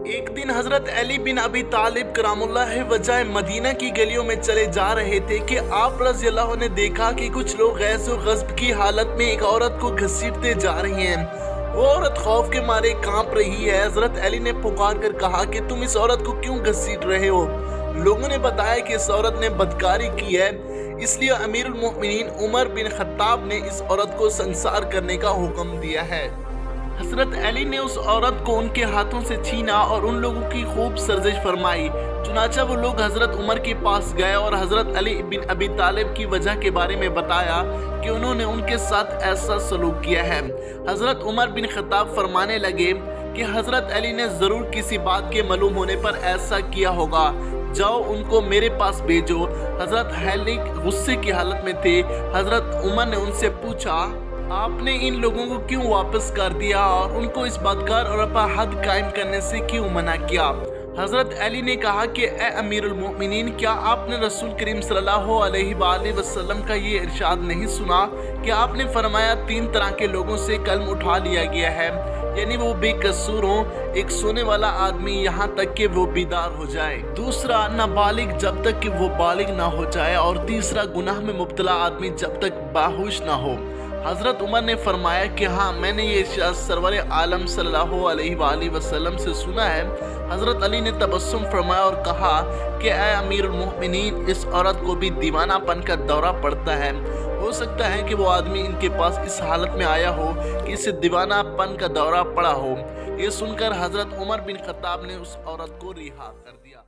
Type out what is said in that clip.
ایک دن حضرت علی بن ابی طالب کرام اللہ وجہ مدینہ کی گلیوں میں چلے جا رہے تھے کہ آپ رضی اللہ عنہ نے دیکھا کہ کچھ لوگ غیظ و غضب کی حالت میں ایک عورت کو گھسیٹتے جا رہی ہیں۔ وہ عورت خوف کے مارے کانپ رہی ہے۔ حضرت علی نے پکار کر کہا کہ تم اس عورت کو کیوں گھسیٹ رہے ہو؟ لوگوں نے بتایا کہ اس عورت نے بدکاری کی ہے، اس لیے امیر المؤمنین عمر بن خطاب نے اس عورت کو سنسار کرنے کا حکم دیا ہے۔ حضرت علی نے اس عورت کو ان کے ہاتھوں سے چھینا اور ان لوگوں کی خوب سرزش فرمائی۔ چنانچہ وہ لوگ حضرت عمر کے پاس گئے اور حضرت علی بن ابی طالب کی وجہ کے بارے میں بتایا کہ انہوں نے ان کے ساتھ ایسا سلوک کیا ہے۔ حضرت عمر بن خطاب فرمانے لگے کہ حضرت علی نے ضرور کسی بات کے معلوم ہونے پر ایسا کیا ہوگا، جاؤ ان کو میرے پاس بھیجو۔ حضرت علی غصے کی حالت میں تھے۔ حضرت عمر نے ان سے پوچھا، آپ نے ان لوگوں کو کیوں واپس کر دیا اور ان کو اس بدکار اور حد قائم کرنے سے کیوں منع کیا؟ حضرت علی نے کہا کہ اے امیر المؤمنین، کیا آپ نے رسول کریم صلی اللہ علیہ وآلہ وسلم کا یہ ارشاد نہیں سنا کہ آپ نے فرمایا 3 طرح کے لوگوں سے قلم اٹھا لیا گیا ہے، یعنی وہ بے قصور ہوں، ایک سونے والا آدمی یہاں تک کہ وہ بیدار ہو جائے، دوسرا نابالغ جب تک کہ وہ بالغ نہ ہو جائے، اور تیسرا گناہ میں مبتلا آدمی جب تک باہوش نہ ہو۔ حضرت عمر نے فرمایا کہ ہاں، میں نے یہ ارشاد سرور عالم صلی اللہ علیہ وآلہ وسلم سے سنا ہے۔ حضرت علی نے تبسم فرمایا اور کہا کہ اے امیر المؤمنین، اس عورت کو بھی دیوانہ پن کا دورہ پڑتا ہے، ہو سکتا ہے کہ وہ آدمی ان کے پاس اس حالت میں آیا ہو کہ اسے دیوانہ پن کا دورہ پڑا ہو۔ یہ سن کر حضرت عمر بن خطاب نے اس عورت کو رہا کر دیا۔